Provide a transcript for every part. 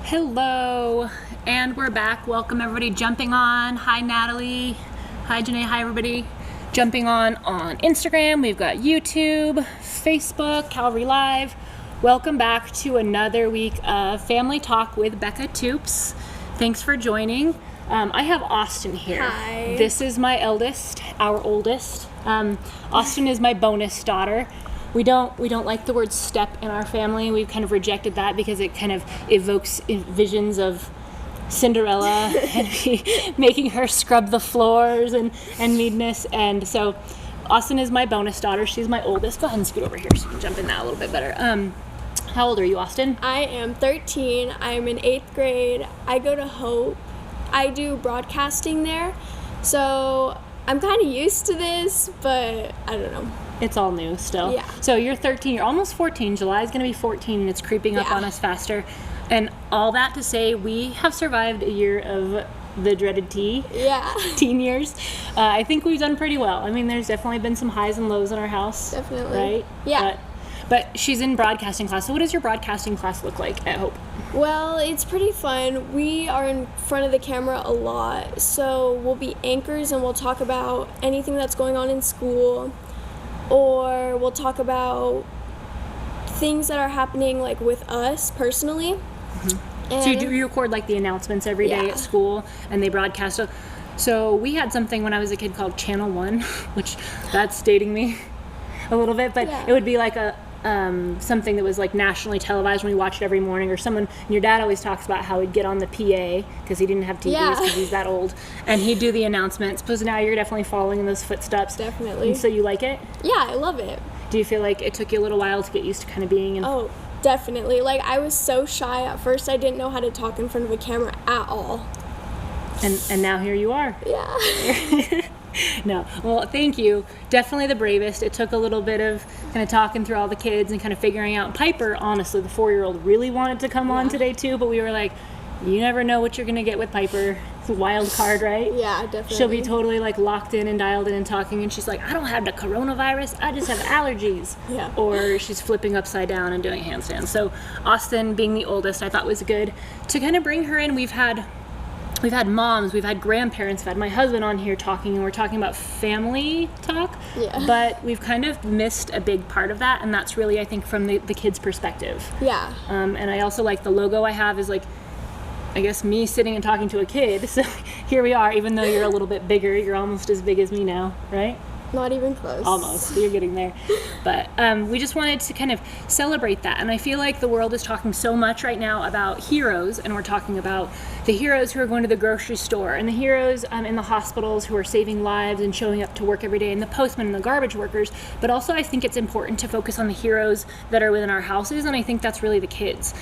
Hello, and we're back. Welcome everybody jumping on. Hi Natalie. Hi Janae. Hi everybody. Jumping on Instagram. We've got YouTube, Facebook, Calvary Live. Welcome back to another week of Family Talk with Becca Toups. Thanks for joining. I have Austin here. Hi. This is my eldest, our oldest. Austin is my bonus daughter. We don't like the word step in our family. We've kind of rejected that because it kind of evokes visions of Cinderella and making her scrub the floors and meanness. And so Austin is my bonus daughter. She's my oldest. Go ahead and scoot over here so you can jump in that a little bit better. How old are you, Austin? I am 13. I'm in 8th grade. I go to Hope. I do broadcasting there. So I'm kind of used to this, but I don't know. It's all new still. Yeah. So you're 13, you're almost 14. July is going to be 14 and it's creeping up on us faster. And all that to say, we have survived a year of the dreaded T. Yeah. Teen years. I think we've done pretty well. I mean, there's definitely been some highs and lows in our house. Definitely. Right? Yeah. But she's in broadcasting class. So what does your broadcasting class look like at Hope? Well, it's pretty fun. We are in front of the camera a lot. So we'll be anchors and we'll talk about anything that's going on in school. Or we'll talk about things that are happening like with us personally. Mm-hmm. So you record like the announcements every day at school and they broadcast. So we had something when I was a kid called Channel 1, which that's dating me a little bit, but it would be like a something that was like nationally televised when we watched it every morning, or someone, and your dad always talks about how he'd get on the PA because he didn't have TVs because he's that old, and he'd do the announcements. So now you're definitely following in those footsteps. Definitely. And so you like it? Yeah, I love it. Do you feel like it took you a little while to get used to kind of being in? Oh, definitely. Like, I was so shy at first. I didn't know how to talk in front of a camera at all. And now here you are. Yeah. No. Well, thank you. Definitely the bravest. It took a little bit of kind of talking through all the kids and kind of figuring out. Piper, honestly, the 4-year-old, really wanted to come on today too, but we were like, you never know what you're going to get with Piper. It's a wild card, right? Yeah, definitely. She'll be totally like locked in and dialed in and talking, and she's like, I don't have the coronavirus, I just have allergies. Yeah. Or she's flipping upside down and doing handstands. So Austin, being the oldest, I thought was good to kind of bring her in. We've had moms, we've had grandparents, we've had my husband on here talking, and we're talking about family talk. Yeah. But we've kind of missed a big part of that, and that's really, I think, from the kids' perspective. Yeah. And I also like the logo I have is like, I guess, me sitting and talking to a kid. So here we are, even though you're a little bit bigger, you're almost as big as me now, right? Not even close. Almost. You're getting there. But we just wanted to kind of celebrate that. And I feel like the world is talking so much right now about heroes, and we're talking about the heroes who are going to the grocery store, and the heroes in the hospitals who are saving lives and showing up to work every day, and the postmen and the garbage workers. But also I think it's important to focus on the heroes that are within our houses, and I think that's really the kids.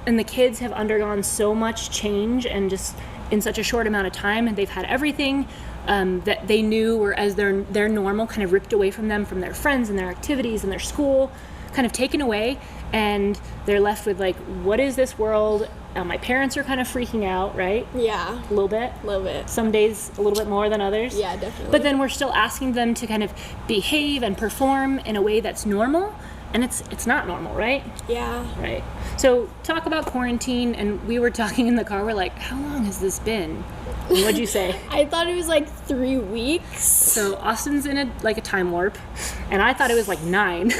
And the kids have undergone so much change and just in such a short amount of time, and they've had everything that they knew were as their normal kind of ripped away from them, from their friends and their activities and their school, kind of taken away, and they're left with like, what is this world? My parents are kind of freaking out, right? Yeah. A little bit. A little bit. Some days a little bit more than others. Yeah, definitely. But then we're still asking them to kind of behave and perform in a way that's normal, and it's not normal, right? Yeah. Right. So talk about quarantine, and we were talking in the car, we're like, how long has this been? And what'd you say? I thought it was like 3 weeks. So Austin's in a time warp, and I thought it was like 9.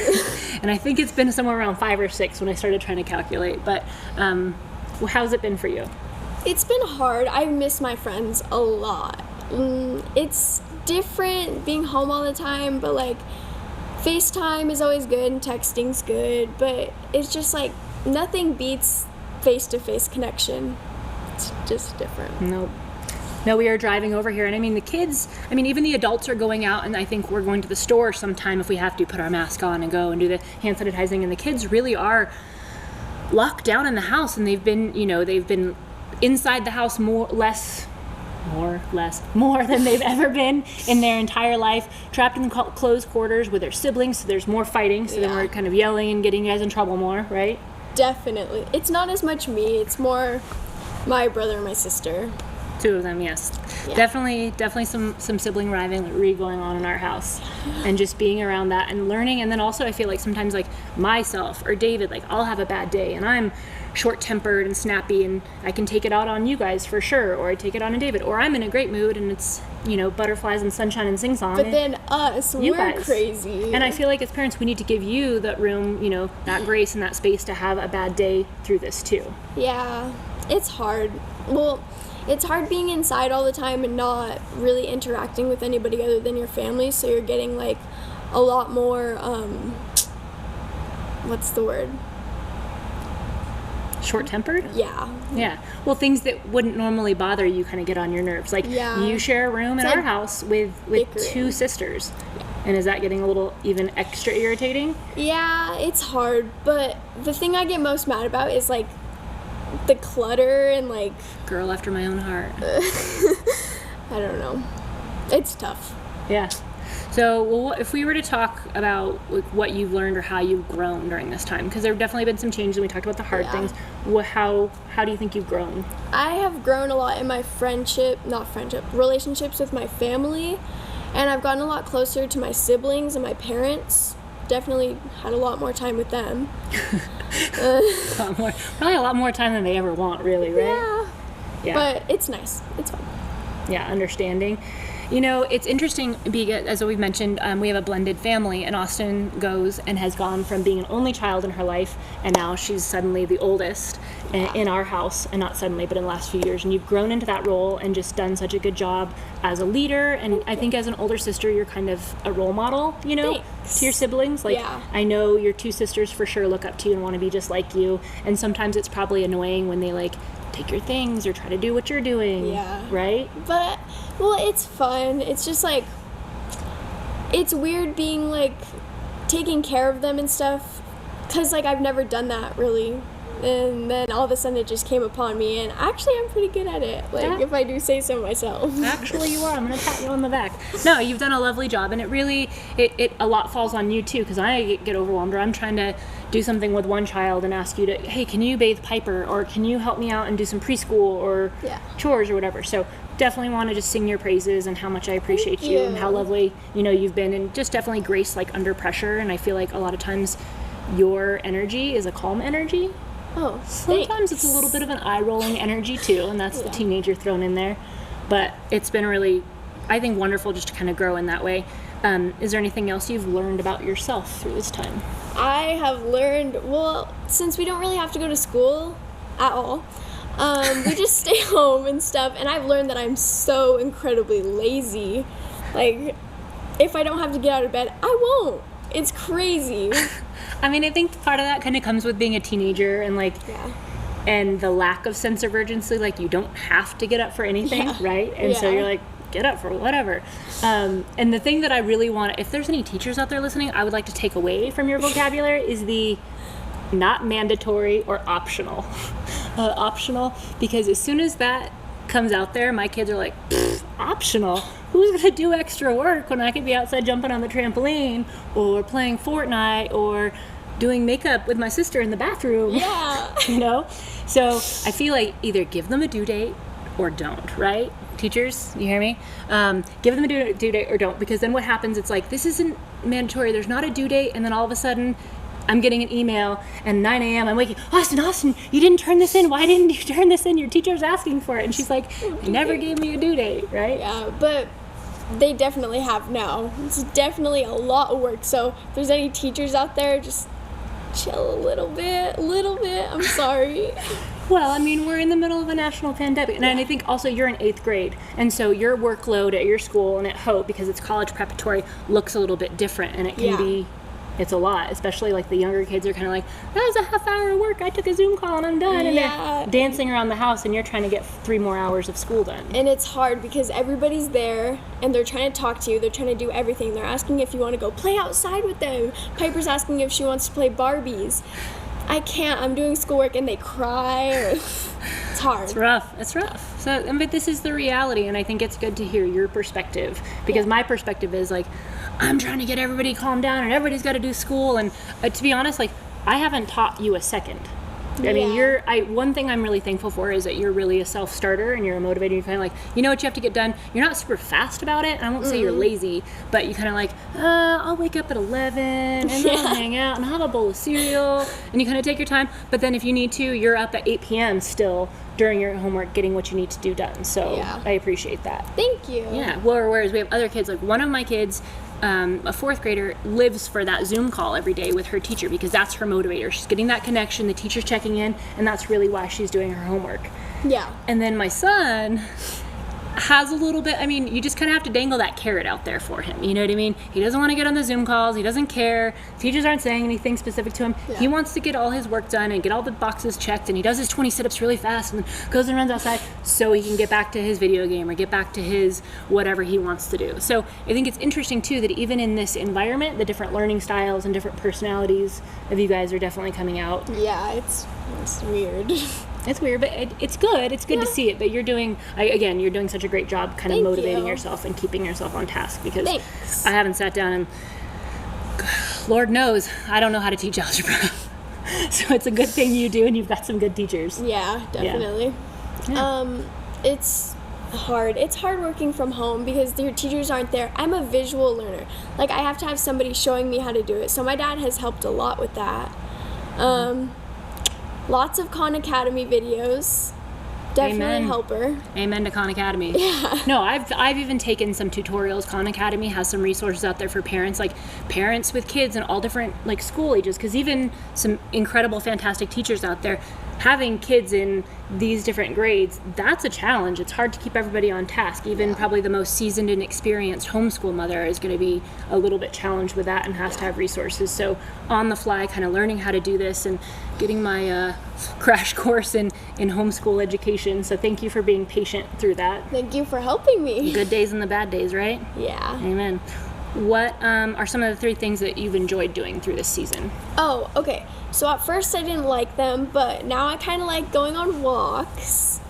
And I think it's been somewhere around 5 or 6 when I started trying to calculate. But how's it been for you? It's been hard. I miss my friends a lot. It's different being home all the time, but like FaceTime is always good and texting's good, but it's just like nothing beats face-to-face connection. It's just different. Nope. No, we are driving over here, and I mean the kids, even the adults are going out, and I think we're going to the store sometime if we have to put our mask on and go and do the hand sanitizing, and the kids really are locked down in the house, and they've been inside the house more than they've ever been in their entire life, trapped in closed quarters with their siblings, so there's more fighting, so then we're kind of yelling and getting you guys in trouble more, right? Definitely. It's not as much me, it's more my brother and my sister. 2 of them, yes. Yeah. Definitely some sibling rivalry going on in our house. And just being around that and learning. And then also I feel like sometimes like myself or David, like I'll have a bad day and I'm short-tempered and snappy and I can take it out on you guys for sure, or I take it on David, or I'm in a great mood and it's, you know, butterflies and sunshine and sing-song. But then we're guys. crazy. And I feel like as parents we need to give you that room, you know, that grace and that space to have a bad day through this too. Yeah, it's hard. Well, it's hard being inside all the time and not really interacting with anybody other than your family, so you're getting like a lot more what's the word? Short-tempered? Yeah. Well, things that wouldn't normally bother you kind of get on your nerves. Like you share a room in like our house with bickering. 2 sisters. And is that getting a little even extra irritating? Yeah, it's hard, but the thing I get most mad about is like the clutter and like Girl after my own heart. I don't know. It's tough. Yeah. So, well, if we were to talk about like, what you've learned or how you've grown during this time, because there have definitely been some changes, and we talked about the hard things. How do you think you've grown? I have grown a lot in my relationships with my family, and I've gotten a lot closer to my siblings and my parents. Definitely had a lot more time with them. Probably a lot more time than they ever want, really, right? Yeah. But it's nice. It's fun. Yeah, understanding. You know, it's interesting because, as we've mentioned, we have a blended family, and Austin goes and has gone from being an only child in her life, and now she's suddenly the oldest in our house, and not suddenly, but in the last few years. And you've grown into that role and just done such a good job as a leader. And I think as an older sister, you're kind of a role model, you know, to your siblings. Like, I know your 2 sisters for sure look up to you and want to be just like you. And sometimes it's probably annoying when they like take your things or try to do what you're doing. Yeah. Right? But, well, it's fun. It's just like, it's weird being like taking care of them and stuff, because like I've never done that really. And then all of a sudden it just came upon me, and actually I'm pretty good at it, like if I do say so myself. Actually you are. I'm gonna pat you on the back. No, you've done a lovely job, and it really a lot falls on you too, because I get overwhelmed, or I'm trying to do something with one child and ask you to, hey, can you bathe Piper, or can you help me out and do some preschool or chores or whatever. So definitely want to just sing your praises and how much I appreciate you and how lovely, you know, you've been, and just definitely grace like under pressure. And I feel like a lot of times your energy is a calm energy. Oh, sometimes it's a little bit of an eye-rolling energy too, and that's the teenager thrown in there. But it's been really, I think, wonderful just to kind of grow in that way. Is there anything else you've learned about yourself through this time? I have learned, well, since we don't really have to go to school at all, we just stay home and stuff, and I've learned that I'm so incredibly lazy. Like, if I don't have to get out of bed, I won't. It's crazy. I mean, I think part of that kind of comes with being a teenager and like, and the lack of sense of urgency. Like, you don't have to get up for anything, right? And so you're like, get up for whatever. And the thing that I really want, if there's any teachers out there listening, I would like to take away from your vocabulary is the not mandatory or optional. Optional, because as soon as that comes out there, my kids are like, optional? Who's going to do extra work when I could be outside jumping on the trampoline or playing Fortnite or doing makeup with my sister in the bathroom? Yeah. You know? So I feel like either give them a due date or don't, right? Teachers, you hear me? Give them a due date or don't, because then what happens, it's like, this isn't mandatory, there's not a due date, and then all of a sudden I'm getting an email and 9 a.m. I'm waking, Austin, you didn't turn this in. Why didn't you turn this in? Your teacher's asking for it. And she's like, they never gave me a due date, right? Yeah, but they definitely have now. It's definitely a lot of work. So if there's any teachers out there, just chill a little bit. I'm sorry. Well, I mean, we're in the middle of a national pandemic. And I think also you're in 8th grade. And so your workload at your school and at Hope, because it's college preparatory, looks a little bit different. And it can be, it's a lot, especially like the younger kids are kind of like, that was a half hour of work. I took a Zoom call and I'm done. And they're dancing around the house and you're trying to get 3 more hours of school done. And it's hard because everybody's there and they're trying to talk to you. They're trying to do everything. They're asking if you want to go play outside with them. Piper's asking if she wants to play Barbies. I can't. I'm doing schoolwork and they cry. It's hard. It's rough. So, but this is the reality, and I think it's good to hear your perspective, because my perspective is like, I'm trying to get everybody calmed down and everybody's got to do school. And to be honest, like, I haven't taught you a second. I mean, Yeah. one thing I'm really thankful for is that you're really a self-starter and you're a motivator. You're kind of like, you know what you have to get done. You're not super fast about it. I won't say you're lazy, but you kind of like, I'll wake up at 11 and then I'll hang out and have a bowl of cereal, and you kind of take your time. But then if you need to, you're up at 8 p.m. still during your homework getting what you need to do done. So Yeah. I appreciate that. Thank you. Yeah. Whereas we have other kids, like one of my kids, a fourth grader, lives for that Zoom call every day with her teacher because that's her motivator. She's getting that connection, the teacher's checking in, and that's really why she's doing her homework. Yeah. And then my son has a little bit, I mean, you just kind of have to dangle that carrot out there for him. You know what I mean? He doesn't want to get on the Zoom calls. He doesn't care. Teachers aren't saying anything specific to him. Yeah. He wants to get all his work done and get all the boxes checked, and he does his 20 sit-ups really fast and goes and runs outside so he can get back to his video game or get back to his whatever he wants to do. So I think it's interesting too that even in this environment, the different learning styles and different personalities of you guys are definitely coming out. Yeah, it's weird. It's weird, but it's good. It's good to see it. But you're doing such a great job kind of Thank motivating you. yourself and keeping yourself on task because Thanks. I haven't sat down and, Lord knows, I don't know how to teach algebra. So it's a good thing you do, and you've got some good teachers. Yeah, definitely. Yeah. It's hard. It's hard working from home because your teachers aren't there. I'm a visual learner. Like, I have to have somebody showing me how to do it. So my dad has helped a lot with that. Lots of Khan Academy videos. Definitely Amen. a helper. Amen to Khan Academy. Yeah. No, I've even taken some tutorials. Khan Academy has some resources out there for parents, like parents with kids in all different like school ages, because even some incredible, fantastic teachers out there having kids in these different grades, that's a challenge. It's hard to keep everybody on task. Even probably the most seasoned and experienced homeschool mother is going to be a little bit challenged with that and has to have resources. So on the fly, kind of learning how to do this and getting my crash course in homeschool education. So thank you for being patient through that. Thank you for helping me. Good days and the bad days, right? Yeah. Amen. What are some of the 3 things that you've enjoyed doing through this season? Oh, okay. So at first I didn't like them, but now I kind of like going on walks.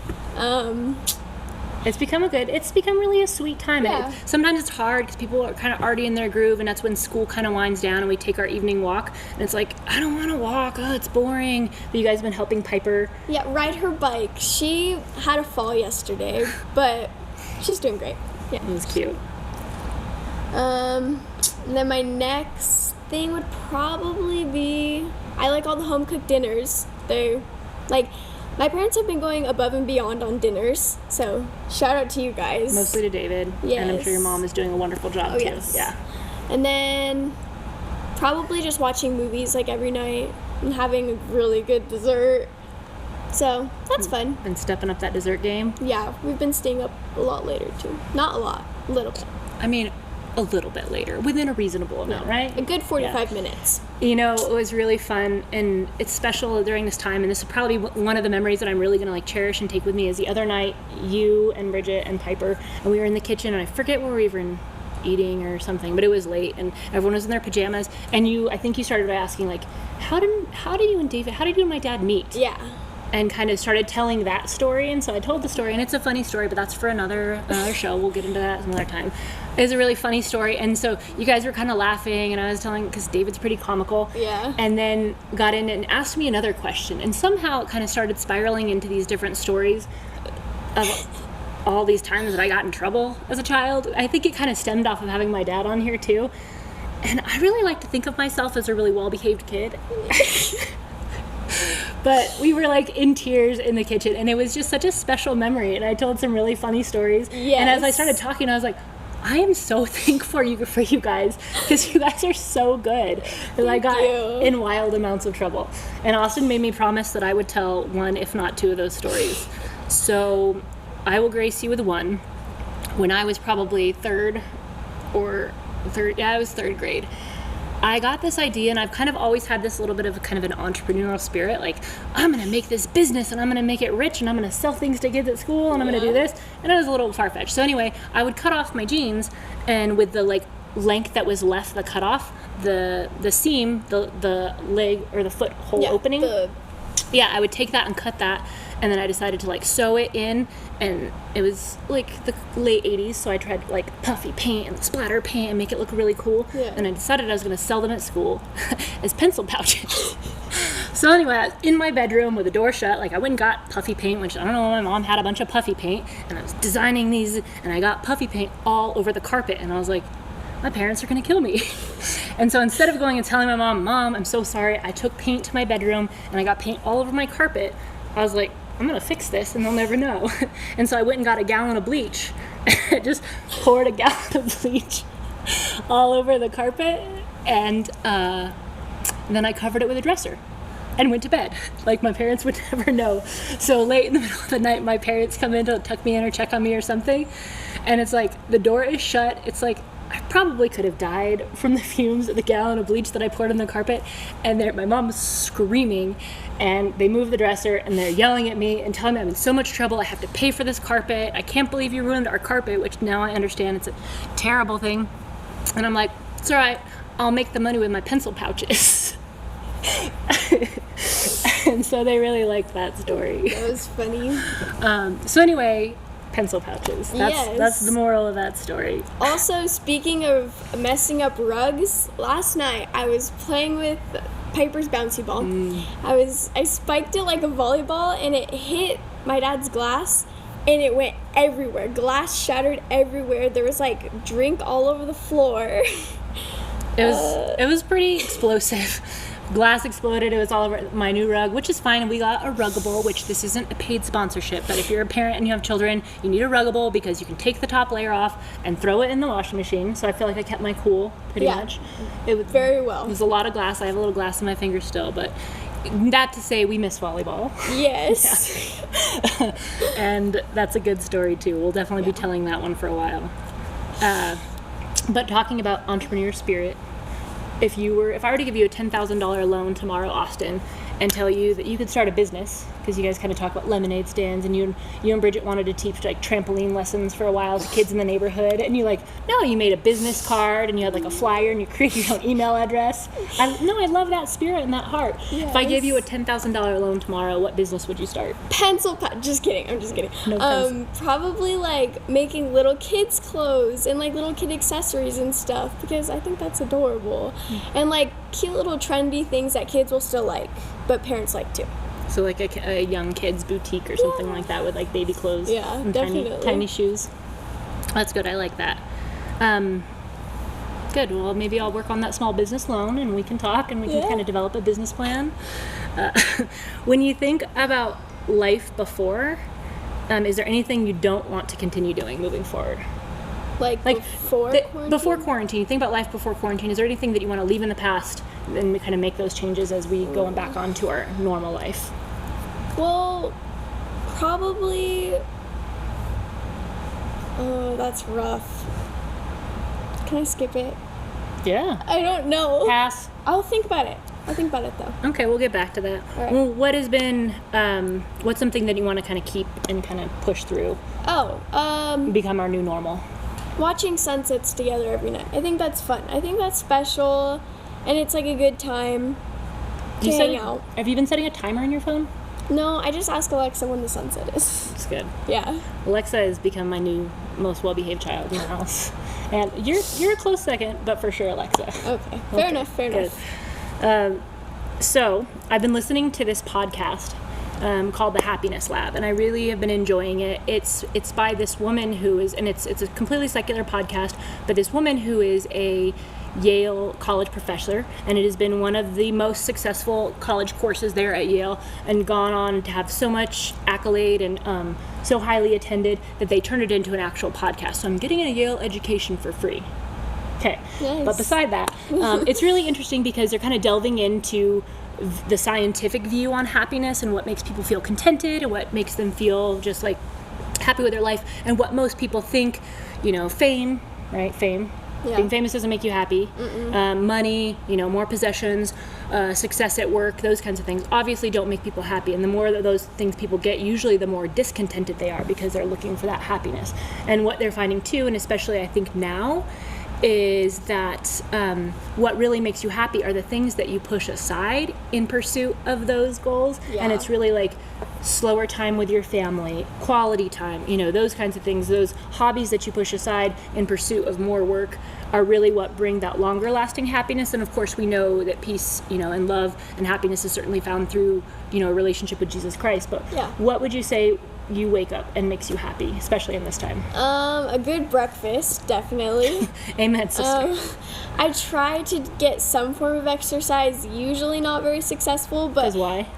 It's become really a sweet time. Yeah. Sometimes it's hard because people are kind of already in their groove, and that's when school kind of winds down and we take our evening walk. And it's like, I don't want to walk. Oh, it's boring. But you guys have been helping Piper. Yeah, ride her bike. She had a fall yesterday, but she's doing great. Yeah. It was cute. And then my next thing would probably be, I like all the home cooked dinners. My parents have been going above and beyond on dinners, so shout out to you guys. Mostly to David. And I'm sure your Yes. mom is doing a wonderful job too. Yes. Yeah. And then probably just watching movies like every night and having a really good dessert. So that's fun. And stepping up that dessert game. Yeah, we've been staying up a lot later too. Not a lot, a little bit. I mean, a little bit later, within a reasonable amount, right? A good 45 minutes. You know, it was really fun, and it's special during this time, and this is probably one of the memories that I'm really going to like cherish and take with me is the other night, you and Bridget and Piper, and we were in the kitchen, and I forget where we were eating or something, but it was late, and everyone was in their pajamas, and I think you started by asking, like, how do you and my dad meet? Yeah. And kind of started telling that story, and so I told the story, and it's a funny story, but that's for another show. We'll get into that another time. It's a really funny story, and so you guys were kind of laughing, and I was telling, because David's pretty comical, Yeah. and then got in and asked me another question, and somehow it kind of started spiraling into these different stories of all these times that I got in trouble as a child. I think it kind of stemmed off of having my dad on here too, and I really like to think of myself as a really well-behaved kid. But we were like in tears in the kitchen, and it was just such a special memory, and I told some really funny stories. Yes. And as I started talking, I was like, I am so thankful for you guys, because you guys are so good. And I got you. in wild amounts of trouble. And Austin made me promise that I would tell 1, if not 2 of those stories. So I will grace you with 1. When I was probably third grade, I got this idea, and I've kind of always had this little bit of kind of an entrepreneurial spirit, like, I'm going to make this business, and I'm going to make it rich, and I'm going to sell things to kids at school, and I'm going to do this, and it was a little far-fetched. So anyway, I would cut off my jeans, and with the like length that was left, the cut off, the seam, the leg or the foot hole opening, I would take that and cut that, and then I decided to like sew it in, and it was like the late 80s, so I tried like puffy paint and splatter paint and make it look really cool. Yeah. And I decided I was going to sell them at school as pencil pouches. So anyway, I was in my bedroom with the door shut. Like, I went and got puffy paint, which I don't know, my mom had a bunch of puffy paint, and I was designing these, and I got puffy paint all over the carpet, and I was like, my parents are gonna kill me. And so instead of going and telling my mom, I'm so sorry, I took paint to my bedroom and I got paint all over my carpet, I was like, I'm gonna fix this and they'll never know. And so I went and got a gallon of bleach. Just poured a gallon of bleach all over the carpet, and then I covered it with a dresser and went to bed. Like, my parents would never know. So late in the middle of the night, my parents come in to tuck me in or check on me or something, and it's like the door is shut. It's like I probably could have died from the fumes of the gallon of bleach that I poured on the carpet, and my mom was screaming, and they moved the dresser, and they're yelling at me and telling me I'm in so much trouble. I have to pay for this carpet. I can't believe you ruined our carpet, which now I understand it's a terrible thing. And I'm like, it's all right. I'll make the money with my pencil pouches. And so they really liked that story. That was funny. So anyway, pencil pouches. Yes. That's the moral of that story. Also, speaking of messing up rugs, last night I was playing with Piper's bouncy ball. I spiked it like a volleyball, and it hit my dad's glass, and it went everywhere. Glass shattered everywhere. There was like drink all over the floor. It was pretty explosive. Glass exploded. It was all over my new rug, which is fine. And we got a Ruggable, which this isn't a paid sponsorship, but if you're a parent and you have children, you need a Ruggable because you can take the top layer off and throw it in the washing machine. So I feel like I kept my cool pretty much. It was very well. It was a lot of glass. I have a little glass in my finger still, but that to say, we miss volleyball. Yes. And that's a good story too. We'll definitely be telling that one for a while. But talking about entrepreneur spirit, if I were to give you a $10,000 loan tomorrow, Austin, and tell you that you could start a business, because you guys kind of talk about lemonade stands, and you and Bridget wanted to teach like trampoline lessons for a while to kids in the neighborhood, and you made a business card, and you had like a flyer, and you created your own email address. I love that spirit and that heart. Yes. If I gave you a $10,000 loan tomorrow, what business would you start? Just kidding. I'm just kidding. No, probably like making little kids clothes and like little kid accessories and stuff, because I think that's adorable. And like cute little trendy things that kids will still like, but parents like too. So like a young kids boutique or something like that with like baby clothes and definitely. tiny shoes. That's good. I like that. Good. Well, maybe I'll work on that small business loan, and we can talk, and we can kind of develop a business plan. When you think about life before, is there anything you don't want to continue doing moving forward? Like before quarantine? Before quarantine. You think about life before quarantine. Is there anything that you want to leave in the past and kind of make those changes as we go back onto our normal life? Well, probably... Oh, that's rough. Can I skip it? Yeah. I don't know. Pass. I'll think about it. Though. Okay, we'll get back to that. All right. Well, what has been, what's something that you want to kind of keep and kind of push through? Become our new normal. Watching sunsets together every night. I think that's fun. I think that's special, and it's like a good time to hang out. Have you been setting a timer on your phone? No, I just ask Alexa when the sunset is. That's good. Yeah. Alexa has become my new most well-behaved child in the house. And you're a close second, but for sure Alexa. Okay. Fair enough. So I've been listening to this podcast called The Happiness Lab, and I really have been enjoying it. It's by this woman who is, and it's a completely secular podcast, but this woman who is a Yale college professor, and it has been one of the most successful college courses there at Yale, and gone on to have so much accolade and so highly attended that they turned it into an actual podcast. So I'm getting a Yale education for free. Okay. Nice. But beside that, it's really interesting because they're kind of delving into the scientific view on happiness and what makes people feel contented and what makes them feel just like happy with their life, and what most people think, fame, right? Fame. Yeah. Being famous doesn't make you happy. Money, more possessions, success at work, those kinds of things obviously don't make people happy. And the more that those things people get, usually the more discontented they are because they're looking for that happiness. And what they're finding too, and especially I think now, is that what really makes you happy are the things that you push aside in pursuit of those goals. Yeah. And it's really like slower time with your family, quality time, those kinds of things, those hobbies that you push aside in pursuit of more work are really what bring that longer lasting happiness. And of course we know that peace, and love and happiness is certainly found through, a relationship with Jesus Christ. But what would you say you wake up and makes you happy, especially in this time? A good breakfast, definitely. Amen, sister. I try to get some form of exercise, usually not very successful, but... Because why?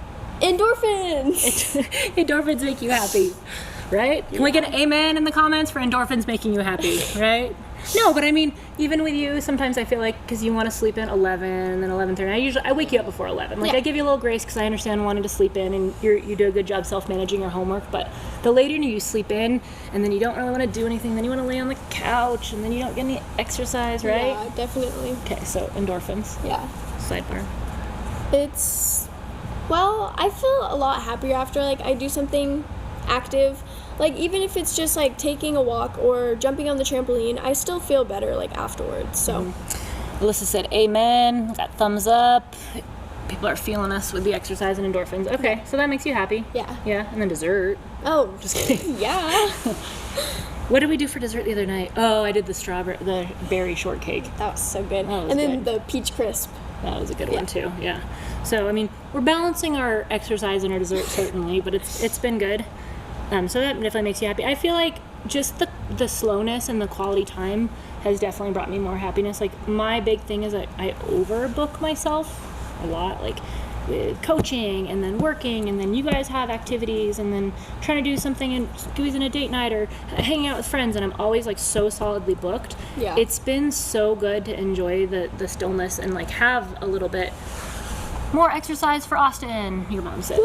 Endorphins! Endorphins make you happy, right? Can we get an amen in the comments for endorphins making you happy, right? No, but I mean, even with you, sometimes I feel like, because you want to sleep in 11 and then 11:30, I wake you up before 11. I give you a little grace because I understand wanting to sleep in, and you do a good job self-managing your homework, but the later you sleep in, and then you don't really want to do anything, then you want to lay on the couch, and then you don't get any exercise, right? Yeah, definitely. Okay, so endorphins. Yeah. Sidebar. Well, I feel a lot happier after, I do something active. Even if it's just, taking a walk or jumping on the trampoline, I still feel better, afterwards, so. Alyssa said, amen, got thumbs up. People are feeling us with the exercise and endorphins. Okay, so that makes you happy. Yeah. Yeah, and then dessert. Oh. Just kidding. Yeah. What did we do for dessert the other night? Oh, I did the berry shortcake. That was so good. That was and then good. The peach crisp. That was a good one too, yeah. So, I mean, we're balancing our exercise and our dessert certainly, but it's been good. So that definitely makes you happy. I feel like just the slowness and the quality time has definitely brought me more happiness. My big thing is that I overbook myself a lot, with coaching and then working, and then you guys have activities, and then trying to do something and squeezing a date night or hanging out with friends, and I'm always so solidly booked. Yeah. It's been so good to enjoy the stillness and have a little bit more exercise for Austin, your mom says.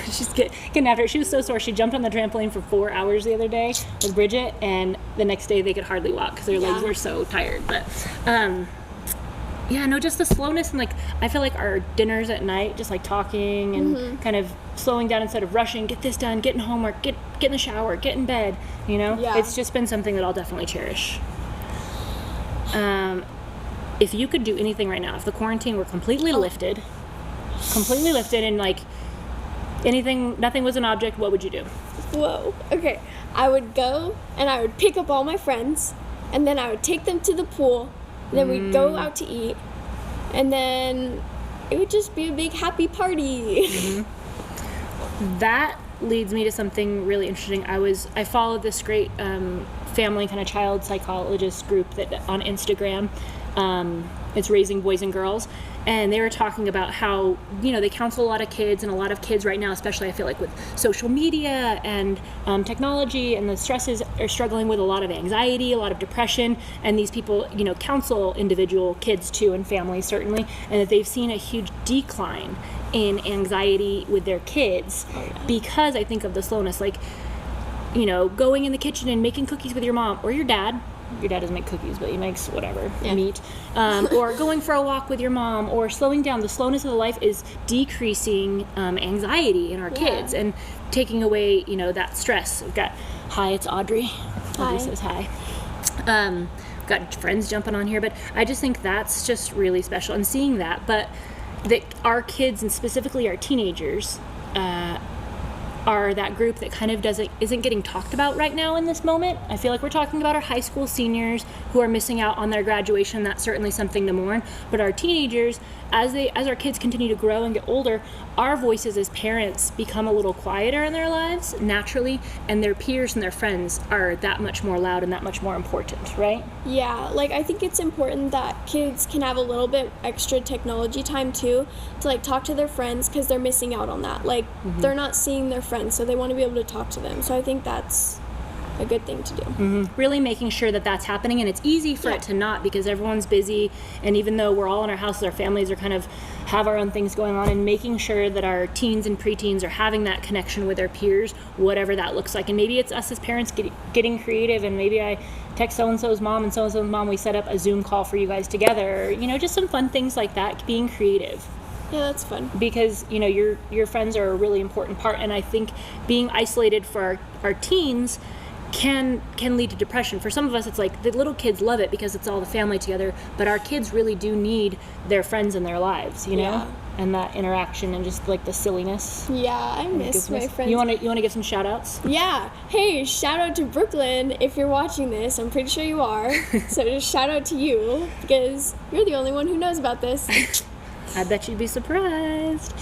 She's getting after it. She was so sore. She jumped on the trampoline for 4 hours the other day with Bridget, and the next day they could hardly walk because their legs were so tired. But just the slowness, and I feel like our dinners at night, just talking and kind of slowing down instead of rushing, get this done, getting homework, get in the shower, get in bed, It's just been something that I'll definitely cherish. If you could do anything right now, if the quarantine were completely lifted and anything, nothing was an object, what would you do? Whoa. Okay. I would go and I would pick up all my friends, and then I would take them to the pool, and then we'd go out to eat, and then it would just be a big happy party. Mm-hmm. That leads me to something really interesting. I followed this great family kind of child psychologist group that on Instagram. It's Raising Boys and Girls, and they were talking about how they counsel a lot of kids, and a lot of kids right now, especially I feel like with social media and technology and the stresses, are struggling with a lot of anxiety, a lot of depression, and these people counsel individual kids too, and families certainly, and that they've seen a huge decline in anxiety with their kids because I think of the slowness, going in the kitchen and making cookies with your mom or your dad. Your dad doesn't make cookies, but he makes meat. Or going for a walk with your mom, or slowing down. The slowness of the life is decreasing anxiety in our kids and taking away, that stress. We've got, hi, it's Audrey. Audrey says hi. We've got friends jumping on here, but I just think that's just really special. And seeing that, but that our kids, and specifically our teenagers, are that group that kind of isn't getting talked about right now in this moment. I feel like we're talking about our high school seniors who are missing out on their graduation. That's certainly something to mourn. But our teenagers, as our kids continue to grow and get older, our voices as parents become a little quieter in their lives naturally, and their peers and their friends are that much more loud and that much more important, right? Yeah, I think it's important that kids can have a little bit extra technology time too, to talk to their friends, because they're missing out on that. They're not seeing their friends, so they want to be able to talk to them. So I think that's a good thing to do. Mm-hmm. Really making sure that that's happening, and it's easy for it to not, because everyone's busy, and even though we're all in our houses, our families are kind of have our own things going on, and making sure that our teens and preteens are having that connection with their peers, whatever that looks like. And maybe it's us as parents getting creative, and maybe I text so-and-so's mom and so-and-so's mom, we set up a Zoom call for you guys together, just some fun things like that, being creative. Yeah, that's fun. Because, your friends are a really important part, and I think being isolated for our teens can lead to depression. For some of us, it's the little kids love it because it's all the family together, but our kids really do need their friends in their lives, Yeah. and that interaction and just like the silliness. Yeah, I miss my friends. You want to give some shout outs? Yeah. Hey, shout out to Brooklyn if you're watching this. I'm pretty sure you are. So just shout out to you because you're the only one who knows about this. I bet you'd be surprised.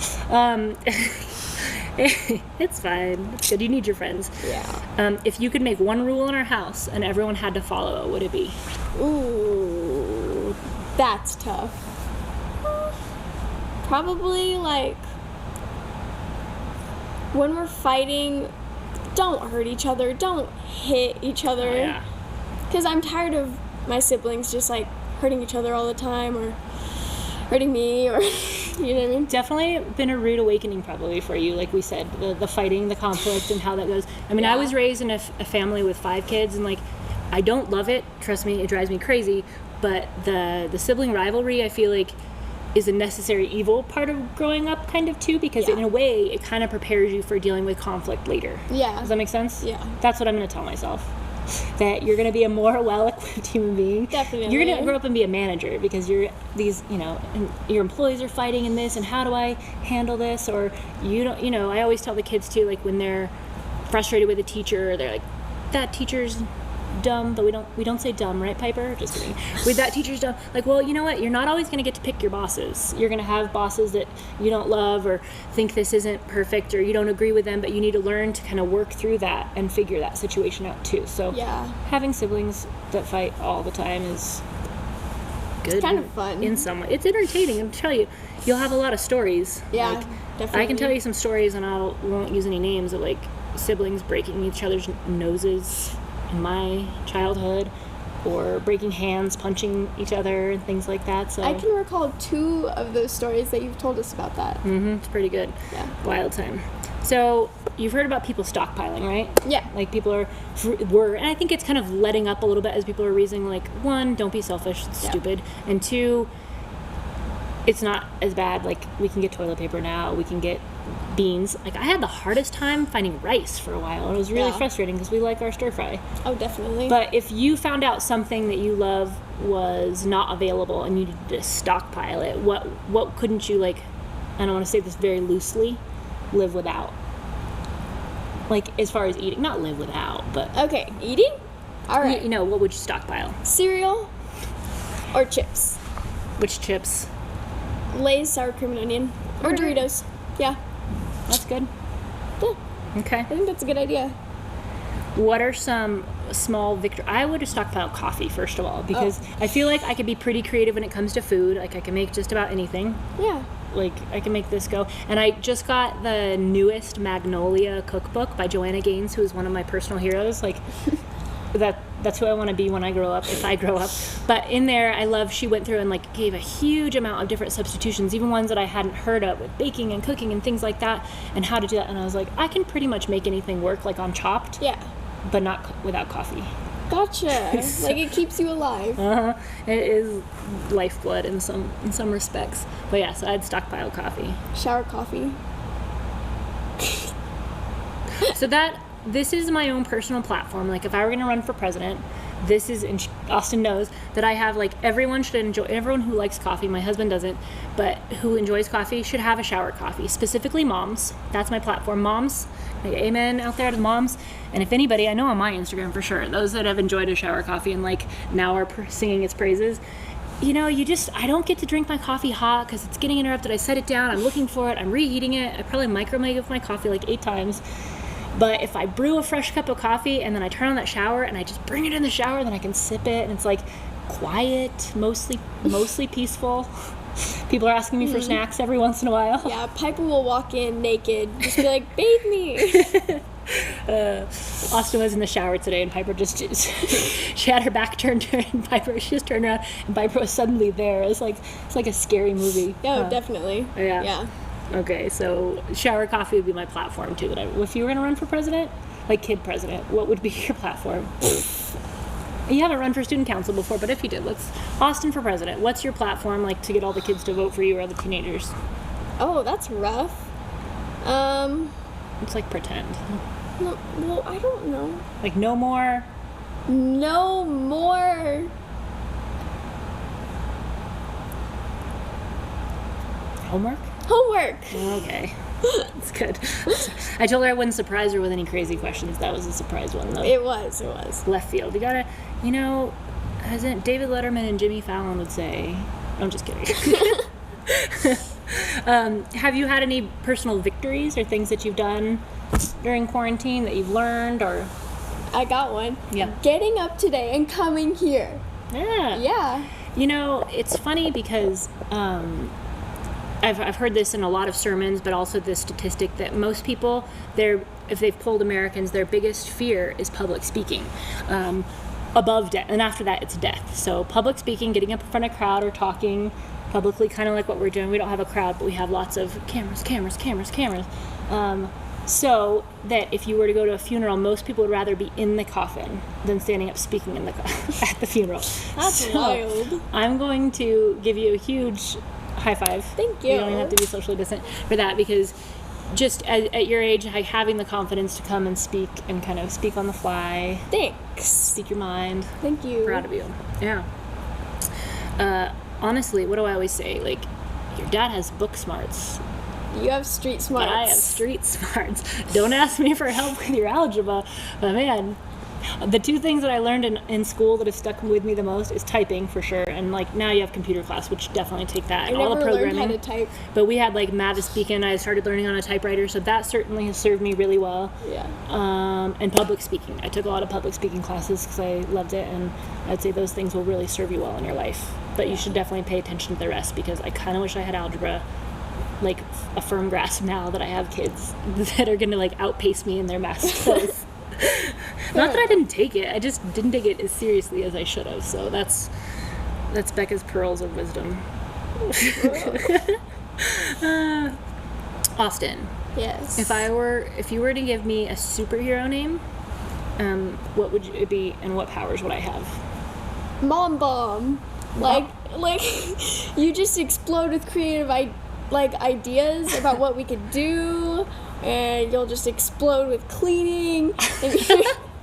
It's fine. It's good. You need your friends. Yeah. If you could make one rule in our house and everyone had to follow it, what would it be? Ooh, that's tough. Probably like when we're fighting, don't hurt each other, don't hit each other. Oh, yeah. Because I'm tired of my siblings just like hurting each other all the time or hurting me or you know what I mean? Definitely been a rude awakening probably for you, like we said, the fighting, the conflict, and how that goes. I mean, Yeah. I was raised in a family with 5 kids, and like, I don't love it. Trust me, it drives me crazy. But the sibling rivalry, I feel like, is a necessary evil part of growing up, kind of too, because Yeah. in a way, it kind of prepares you for dealing with conflict later. Yeah. Does that make sense? Yeah. That's what I'm going to tell myself. That you're going to be a more well-equipped human being. Definitely. You're going to grow up and be a manager because you're these, you know, and your employees are fighting in this, and how do I handle this? Or you don't, you know, I always tell the kids too, like when they're frustrated with a teacher, they're like, that teacher's dumb, but we don't say dumb, right, Piper? Just kidding. With that teacher's dumb. Like, well, you know what? You're not always going to get to pick your bosses. You're going to have bosses that you don't love or think this isn't perfect or you don't agree with them, but you need to learn to kind of work through that and figure that situation out too. So Yeah. having siblings that fight all the time is good. It's kind of fun. In some way. It's entertaining. I'll tell you, you'll have a lot of stories. Yeah, Like, definitely. I can tell you some stories, and I won't use any names, of like siblings breaking each other's noses in my childhood, or breaking hands, punching each other, and things like that. So I can recall 2 of those stories that you've told us about that. it's pretty good. Yeah. Wild time. So you've heard about people stockpiling, right? Yeah. Like people were, and I think it's kind of letting up a little bit as people are reasoning, like, 1, don't be selfish, it's Yeah. stupid, and 2, it's not as bad. Like, we can get toilet paper now, we can get beans. Like, I had the hardest time finding rice for a while, and it was really Yeah. frustrating because we like our stir fry. Oh, definitely. But if you found out something that you love was not available and you needed to stockpile it, what couldn't you, like, I don't want to say this very loosely, live without? Like, as far as eating, not live without, but Okay, eating? All right. you know, what would you stockpile? Cereal or chips? Which chips? Lay's sour cream and onion. Or Alright. Doritos. Yeah. That's good. Yeah. Okay. I think that's a good idea. What are some small victories? I would stockpile coffee, first of all, because I feel like I could be pretty creative when it comes to food. Like, I can make just about anything. Yeah. Like, I can make this go. And I just got the newest Magnolia cookbook by Joanna Gaines, who is one of my personal heroes. Like, that's who I want to be when I grow up, if I grow up. But in there, I love, she went through and like gave a huge amount of different substitutions, even ones that I hadn't heard of, with baking and cooking and things like that, and how to do that. And I was like, I can pretty much make anything work, like on Chopped, Yeah. but not without coffee. Gotcha. Like, it keeps you alive. It is lifeblood in some respects. But yeah, so I'd stockpile coffee. Shower coffee. So this is my own personal platform. Like, if I were going to run for president, this is, and Austin knows that I have, like, everyone who likes coffee, my husband doesn't, but who enjoys coffee should have a shower coffee, specifically moms. That's my platform. Moms, like, amen out there to moms. And if anybody, I know on my Instagram for sure, those that have enjoyed a shower coffee and like now are singing its praises, you know, I don't get to drink my coffee hot because it's getting interrupted. I set it down, I'm looking for it, I'm reheating it. I probably microwave my coffee like 8 times. But if I brew a fresh cup of coffee and then I turn on that shower and I just bring it in the shower, then I can sip it, and it's like quiet, mostly peaceful. People are asking me for snacks every once in a while. Yeah, Piper will walk in naked, just be like, bathe me. Austin was in the shower today, and Piper she had her back turned to her, and she just turned around, and Piper was suddenly there. It's like a scary movie. Yeah, definitely. Yeah. Yeah. Okay, so shower coffee would be my platform too. If you were gonna run for president, like kid president, what would be your platform? You haven't run for student council before, but if you did, Austin for president. What's your platform, like, to get all the kids to vote for you or other teenagers? Oh, that's rough. It's like pretend. No, well, I don't know. Like, no more. No more. Homework? Homework. Okay. That's good. I told her I wouldn't surprise her with any crazy questions. That was a surprise one, though. It was. Left field. You gotta, as David Letterman and Jimmy Fallon would say. I'm just kidding. Have you had any personal victories or things that you've done during quarantine that you've learned, or? I got one. Yeah. Getting up today and coming here. Yeah. It's funny because I've heard this in a lot of sermons, but also this statistic that most people, if they've polled Americans, their biggest fear is public speaking. Above death, and after that it's death. So public speaking, getting up in front of a crowd or talking publicly, kind of like what we're doing. We don't have a crowd, but we have lots of cameras. So that if you were to go to a funeral, most people would rather be in the coffin than standing up speaking at the funeral. That's wild. I'm going to give you a huge high five. Thank you. You don't even have to be socially distant for that, because just at your age, having the confidence to come and speak and kind of speak on the fly. Thanks. Speak your mind. Thank you. Proud of you. Yeah. Honestly, what do I always say? Like, your dad has book smarts. You have street smarts. But I have street smarts. Don't ask me for help with your algebra. But man, the two things that I learned in school that have stuck with me the most is typing, for sure, and like now you have computer class, which definitely take that, and all the programming. I never learned how to type. But we had like Mavis Beacon. I started learning on a typewriter, so that certainly has served me really well. Yeah. And public speaking. I took a lot of public speaking classes because I loved it, and I'd say those things will really serve you well in your life. But you should definitely pay attention to the rest, because I kind of wish I had algebra like a firm grasp now that I have kids that are going to like outpace me in their math skills. Not that I didn't take it, I just didn't take it as seriously as I should have. So that's Becca's pearls of wisdom. Austin. Yes. If you were to give me a superhero name, what would it be, and what powers would I have? Mom bomb. Like you just explode with creative ideas about what we could do, and you'll just explode with cleaning.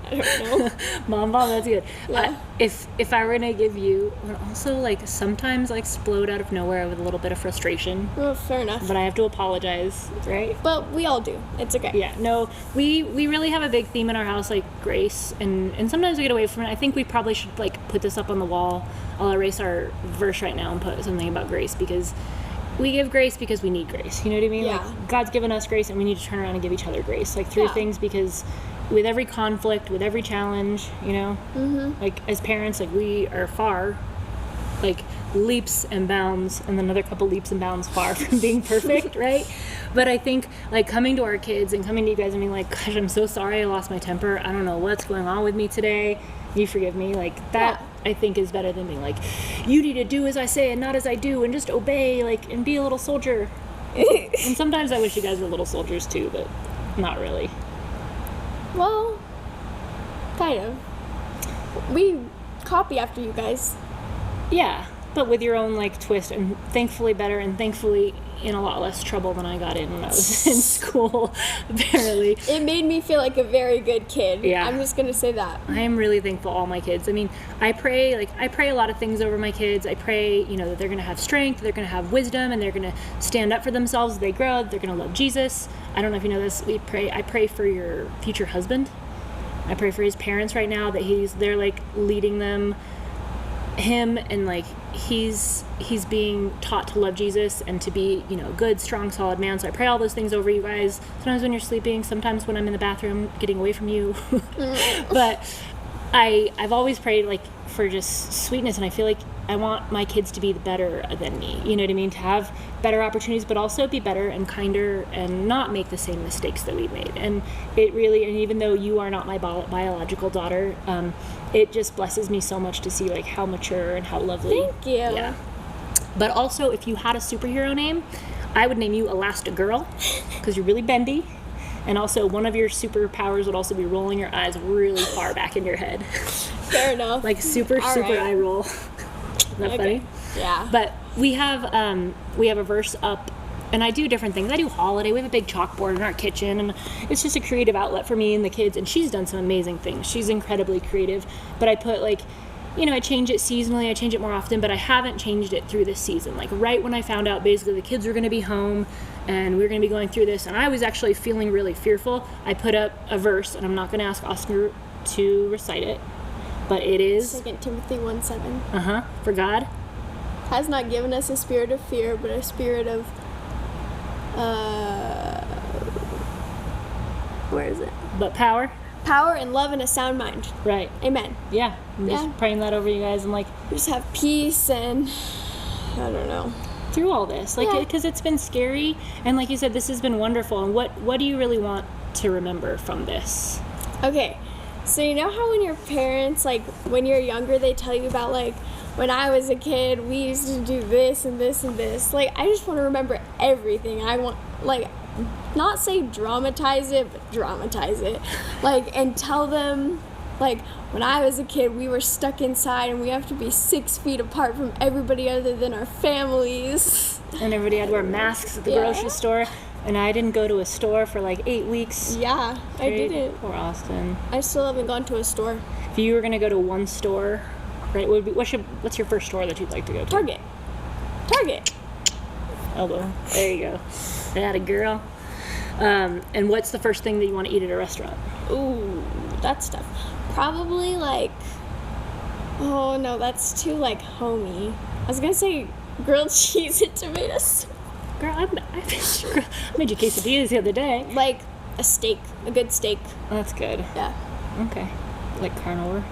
I don't know. Mom bomb, that's good. Yeah. If I were gonna give you, but also like sometimes I explode out of nowhere with a little bit of frustration. Well, fair enough. But I have to apologize, right? But we all do. It's okay. Yeah. No, we really have a big theme in our house, like grace, and sometimes we get away from it. I think we probably should like put this up on the wall. I'll erase our verse right now and put something about grace, because we give grace because we need grace. You know what I mean? Yeah. Like God's given us grace, and we need to turn around and give each other grace, like through things, because with every conflict, with every challenge, like as parents, like we are far, like leaps and bounds, and another couple leaps and bounds far from being perfect, right? But I think like coming to our kids and coming to you guys and being like, gosh, I'm so sorry I lost my temper. I don't know what's going on with me today. You forgive me. Like that, I think is better than being like, you need to do as I say and not as I do, and just obey, like, and be a little soldier. And sometimes I wish you guys were little soldiers too, but not really. Well, kind of. We copy after you guys. Yeah, but with your own like twist, and thankfully better, and thankfully in a lot less trouble than I got in when I was in school, apparently. It made me feel like a very good kid. Yeah. I'm just gonna say that. I am really thankful all my kids. I mean, I pray a lot of things over my kids. I pray, that they're gonna have strength, they're gonna have wisdom, and they're gonna stand up for themselves as they grow. They're gonna love Jesus. I don't know if you know this. I pray for your future husband. I pray for his parents right now, that they're like leading him, and like he's being taught to love Jesus and to be, a good, strong, solid man. So I pray all those things over you guys. Sometimes when you're sleeping, sometimes when I'm in the bathroom getting away from you. But I've always prayed like for just sweetness, and I feel like I want my kids to be better than me. You know what I mean? To have better opportunities, but also be better and kinder and not make the same mistakes that we made. And it really, and even though you are not my biological daughter, it just blesses me so much to see like how mature and how lovely. Thank you. Yeah. But also, if you had a superhero name, I would name you Elastigirl, because you're really bendy. And also, one of your superpowers would also be rolling your eyes really far back in your head. Fair enough. Like super All right. eye roll. Isn't that funny? Yeah. But we have a verse up, and I do different things. I do holiday. We have a big chalkboard in our kitchen, and it's just a creative outlet for me and the kids. And she's done some amazing things. She's incredibly creative. But I put like, you know, I change it seasonally, I change it more often, but I haven't changed it through this season. Like right when I found out basically the kids were going to be home and we were going to be going through this, and I was actually feeling really fearful, I put up a verse, and I'm not going to ask Oscar to recite it, but it is 2 Timothy 1:7. For God Has not given us a spirit of fear, but a spirit of where is it? but power. Power and love and a sound mind. Right. Amen. Yeah. I'm just Yeah. praying that over you guys, and like Just have peace and I don't know. through all this, like, Yeah. because it's been scary, and like you said, this has been wonderful. And what do you really want to remember from this? Okay, so you know how when your parents, like when you're younger, they tell you about like when I was a kid, we used to do this and this and this. Like I just want to remember everything. I want like not say dramatize it, but dramatize it. Like and tell them like when I was a kid, we were stuck inside and we have to be 6 feet apart from everybody other than our families. And everybody had to wear masks at the Yeah. grocery store, and I didn't go to a store for like 8 weeks. Yeah, I Right? didn't. Poor Austin. I still haven't gone to a store. If you were gonna go to one store, right? What's your first store that you'd like to go to? Target. Elbow. There you go. That a girl. And what's the first thing that you want to eat at a restaurant? Ooh, that's tough. Probably like, oh no, that's too like homey. I was gonna say grilled cheese and tomatoes. Girl, I made you quesadillas the other day. Like a steak, a good steak. That's good. Yeah. Okay. Like carnivore.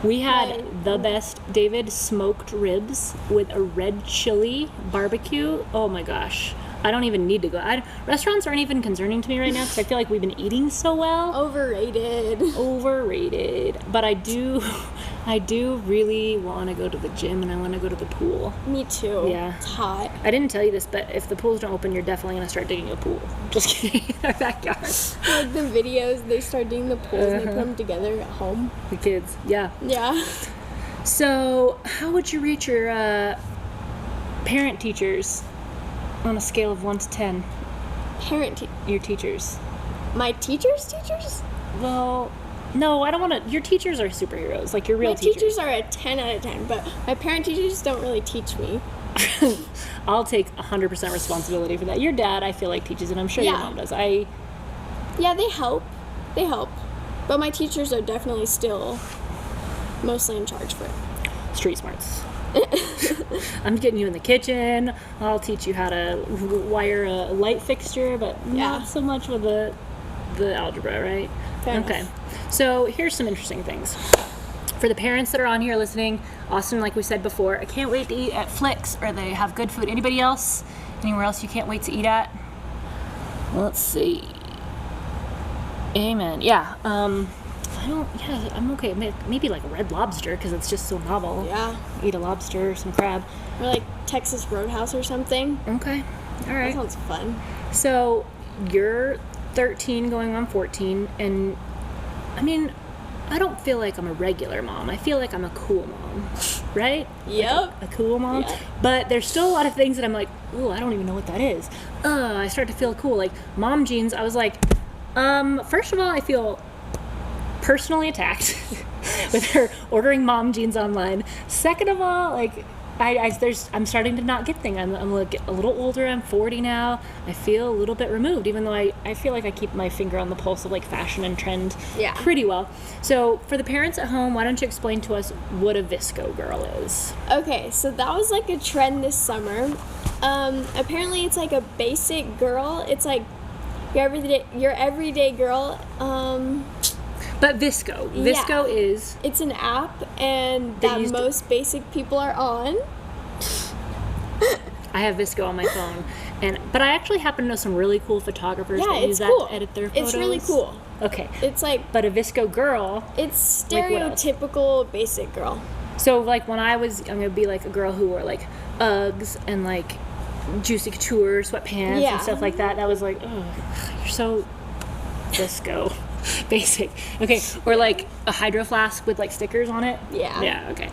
We had Right. the best David smoked ribs with a red chili barbecue. Oh my gosh. I don't even need to go. Restaurants aren't even concerning to me right now because I feel like we've been eating so well. Overrated. Overrated. But I do really want to go to the gym, and I want to go to the pool. Me too. Yeah. It's hot. I didn't tell you this, but if the pools don't open, you're definitely going to start digging a pool. Just kidding. In our backyard. Like the videos, they start doing the pools and they put them together at home. The kids. Yeah. Yeah. So, how would you rate your parent teachers on a scale of 1 to 10? Your teachers. My teachers? Well, no, I don't want to. Your teachers are superheroes, like your real My teachers are a 10 out of 10, but my parent teachers don't really teach me. I'll take 100% responsibility for that. Your dad, I feel like, teaches, and I'm sure your Yeah. mom does. Yeah, they help. But my teachers are definitely still mostly in charge for it. Street smarts. I'm getting you in the kitchen. I'll teach you how to wire a light fixture, but Yeah. not so much with the algebra, right? Fair Okay. enough. So here's some interesting things. For the parents that are on here listening, Austin, like we said before, I can't wait to eat at Flicks, or they have good food. Anybody else? Anywhere else you can't wait to eat at? Let's see. Amen. Yeah. I'm okay. Maybe like a Red Lobster, because it's just so novel. Yeah. Eat a lobster, some crab. Or like Texas Roadhouse or something. Okay. All That right. sounds fun. So you're 13 going on 14, and I mean, I don't feel like I'm a regular mom. I feel like I'm a cool mom, right? Yep. A cool mom. Yeah. But there's still a lot of things that I'm like, ooh, I don't even know what that is. I start to feel cool. Like mom jeans, I was like, first of all, I feel personally attacked with her ordering mom jeans online. Second of all, like I'm starting to not get things. I'm a little older. I'm 40 now. I feel a little bit removed, even though I feel like I keep my finger on the pulse of like fashion and trend Yeah. pretty well. So for the parents at home, why don't you explain to us what a Visco girl is? Okay, so that was like a trend this summer. Apparently it's like a basic girl. It's like your everyday girl. But Visco is It's an app and They that used- most basic people are on. I have Visco on my phone, but I actually happen to know some really cool photographers Yeah, that use it's that cool. to edit their photos. It's really cool. Okay, It's like but a Visco girl. it's Like what else? stereotypical basic girl. So like when I'm gonna be like a girl who wore like Uggs and like Juicy Couture sweatpants Yeah. and stuff like that. That was like, oh, you're so Visco. Basic. Okay, or like a hydro flask with like stickers on it. Yeah. Yeah, okay.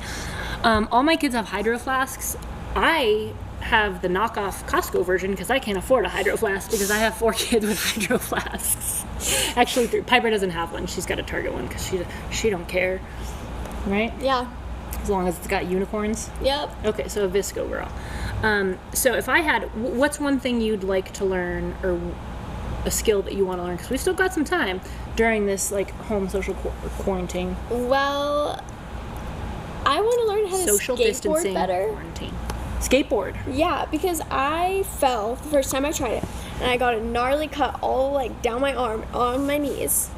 All my kids have hydro flasks. I have the knockoff Costco version because I can't afford a hydro flask because I have 4 kids with hydro flasks. Actually, Piper doesn't have one. She's got a Target one because she don't care. Right? Yeah. as long as it's got unicorns? Yep. Okay, so a Visco girl. So if I had, what's one thing you'd like to learn, or a skill that you want to learn? Because we still got some time during this like home social quarantine. Well, I want to learn how to Social skateboard distancing better. quarantine. Skateboard. Yeah, because I fell the first time I tried it, and I got a gnarly cut all like down my arm, on my knees.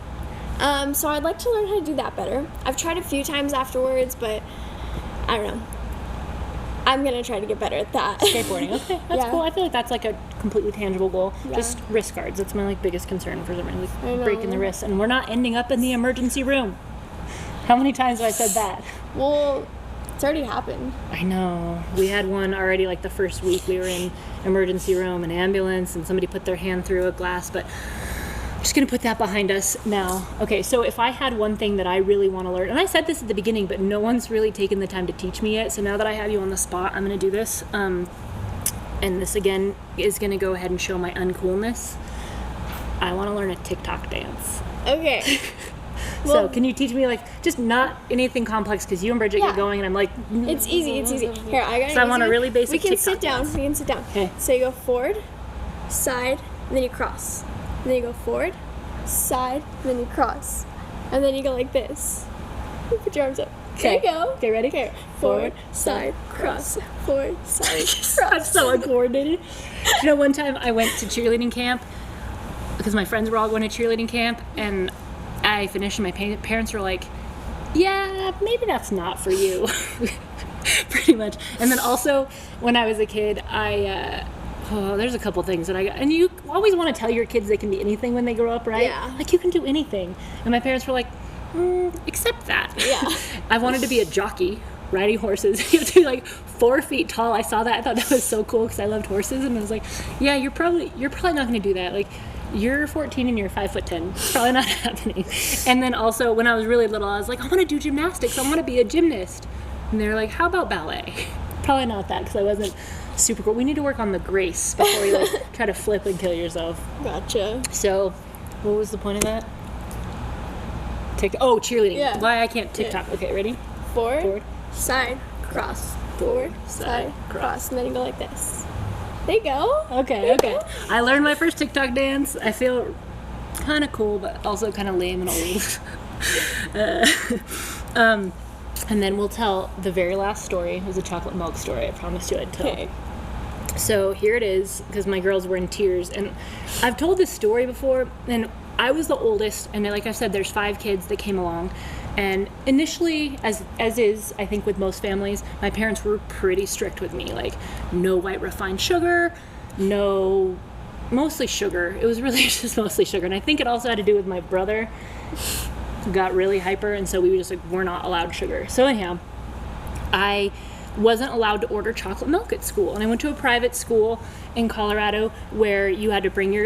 So I'd like to learn how to do that better. I've tried a few times afterwards, but I don't know. I'm gonna try to get better at that. Skateboarding. Okay, that's Yeah. cool. I feel like that's like a completely tangible goal. Yeah. Just wrist guards. That's my like biggest concern for some reason. I Like know. breaking the wrist, and we're not ending up in the emergency room. How many times have I said that? Well, it's already happened. I know. We had one already, like the first week we were in emergency room, an ambulance, and somebody put their hand through a glass, but I'm just going to put that behind us now. Okay, so if I had one thing that I really want to learn, and I said this at the beginning, but no one's really taken the time to teach me yet, so now that I have you on the spot, I'm going to do this. And this, again, is going to go ahead and show my uncoolness. I want to learn a TikTok dance. Okay. So Well- can you teach me, like, just not anything complex, because you and Bridget Yeah. get going, and I'm like... It's easy. Here, I got it. So I want a really basic We can TikTok sit down. dance. We can sit down. Okay. So you go forward, side, and then you cross. And then you go forward, side, and then you cross. And then you go like this. You put your arms up. There you Okay. go. Okay, ready? Okay. Forward, side, cross. Forward, side, I'm cross. so uncoordinated. You know, one time I went to cheerleading camp because my friends were all going to cheerleading camp, and I finished, and my parents were like, yeah, maybe that's not for you. Pretty much. And then also, when I was a kid, there's a couple things that I got. And you always want to tell your kids they can be anything when they grow up, right? Yeah. Like, you can do anything. And my parents were like, accept that. Yeah. I wanted to be a jockey, riding horses. You have to be like 4 feet tall. I saw that. I thought that was so cool because I loved horses. And I was like, yeah, you're probably not going to do that. Like, you're 14 and you're 5'10". It's probably not happening. And then also, when I was really little, I was like, I want to do gymnastics. I want to be a gymnast. And they're like, how about ballet? Probably not that, because I wasn't super cool. We need to work on the grace before you like try to flip and kill yourself. Gotcha. So, what was the point of that? Cheerleading. Yeah. Why I can't TikTok. Yeah. Okay, ready? Forward, side, cross. Forward, side, cross. And then you go like this. There you go. Okay. I learned my first TikTok dance. I feel kind of cool, but also kind of lame and old. And then we'll tell the very last story. It was a chocolate milk story. I promised you I'd tell. Okay. So here it is, because my girls were in tears. And I've told this story before, and I was the oldest, and like I said, there's 5 kids that came along. And initially, as is, I think with most families, my parents were pretty strict with me. Like, no white refined sugar, mostly sugar. It was really just mostly sugar. And I think it also had to do with my brother got really hyper, and so we were just like, we're not allowed sugar. So anyhow, I wasn't allowed to order chocolate milk at school, and I went to a private school in Colorado where you had to bring your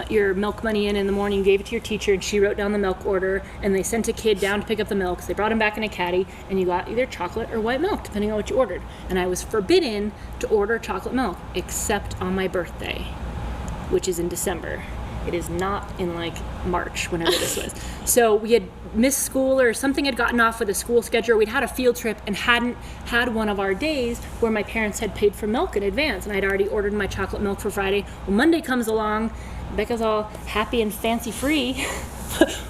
your milk money in the morning. You gave it to your teacher, and she wrote down the milk order, and they sent a kid down to pick up the milk. So they brought him back in a caddy, and you got either chocolate or white milk depending on what you ordered. And I was forbidden to order chocolate milk except on my birthday, which is in December. It is not in like March, whenever this was. So we had missed school, or something had gotten off with a school schedule. We'd had a field trip and hadn't had one of our days where my parents had paid for milk in advance, and I'd already ordered my chocolate milk for Friday. Well, Monday comes along, Becca's all happy and fancy free,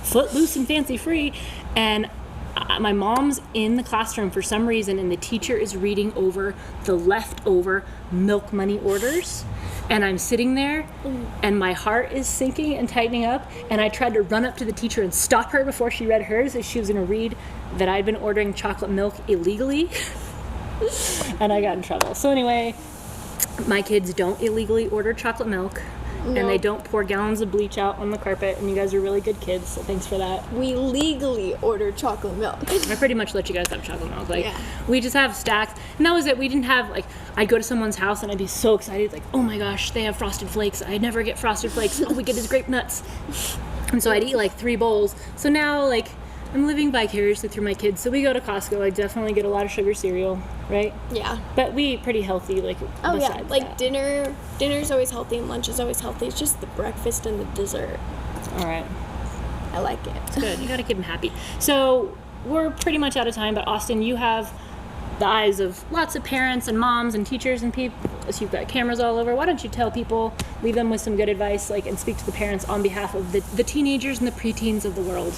footloose and fancy free, and my mom's in the classroom for some reason, and the teacher is reading over the leftover milk money orders. And I'm sitting there, and my heart is sinking and tightening up, and I tried to run up to the teacher and stop her before she read hers, as she was going to read that I'd been ordering chocolate milk illegally, and I got in trouble. So anyway, my kids don't illegally order chocolate milk, and they don't pour gallons of bleach out on the carpet, and you guys are really good kids, so thanks for that. We legally ordered chocolate milk. I pretty much let you guys have chocolate milk. Like, Yeah. we just have stacks, and that was it. We didn't have, like, I'd go to someone's house and I'd be so excited, like, oh my gosh, they have Frosted Flakes. I'd never get Frosted Flakes. All we get is grape nuts. And so I'd eat like 3 bowls. So now, like, I'm living vicariously through my kids. So we go to Costco. I definitely get a lot of sugar cereal, right? Yeah. But we eat pretty healthy, like, Oh yeah. besides Like that. dinner's always healthy and lunch is always healthy. It's just the breakfast and the dessert. All right. I like it. Good. You got to keep them happy. So we're pretty much out of time, but Austin, you have the eyes of lots of parents and moms and teachers and people, as you've got cameras all over, why don't you tell people, leave them with some good advice, like, and speak to the parents on behalf of the teenagers and the preteens of the world?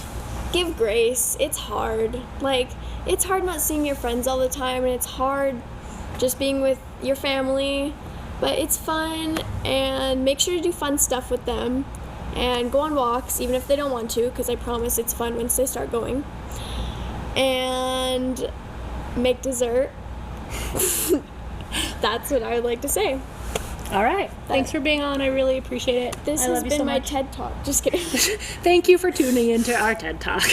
Give grace. It's hard. Like, it's hard not seeing your friends all the time, and it's hard just being with your family, but it's fun, and make sure to do fun stuff with them, and go on walks, even if they don't want to, because I promise it's fun once they start going. And make dessert. That's what I would like to say. All right. Thanks for being on. I really appreciate it. This I has love you been so my much. TED Talk. Just kidding. Thank you for tuning into our TED Talk.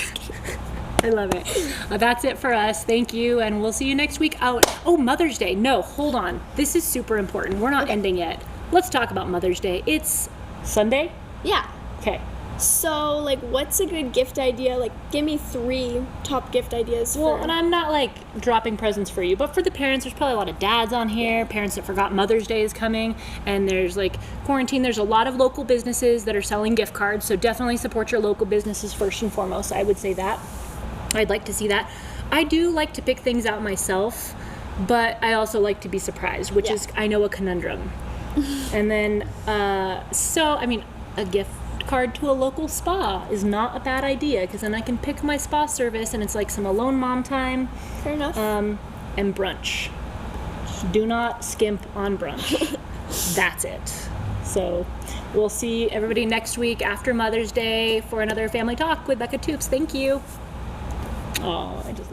I love it. That's it for us. Thank you, and we'll see you next week. Oh, Mother's Day. No, hold on. This is super important. We're not ending yet. Let's talk about Mother's Day. It's Sunday? Yeah. Okay. So, like, what's a good gift idea? Like, give me 3 top gift ideas Well, for... and I'm not, like, dropping presents for you, but for the parents, there's probably a lot of dads on here, parents that forgot Mother's Day is coming, and there's, like, quarantine. There's a lot of local businesses that are selling gift cards, so definitely support your local businesses first and foremost. I would say that. I'd like to see that. I do like to pick things out myself, but I also like to be surprised, which is, I know, a conundrum. And then, a gift card to a local spa is not a bad idea, because then I can pick my spa service, and it's like some alone mom time. Fair enough. And brunch. Do not skimp on brunch. That's it. So we'll see everybody next week after Mother's Day for another family talk with Becca Toups. Thank you. Oh, I just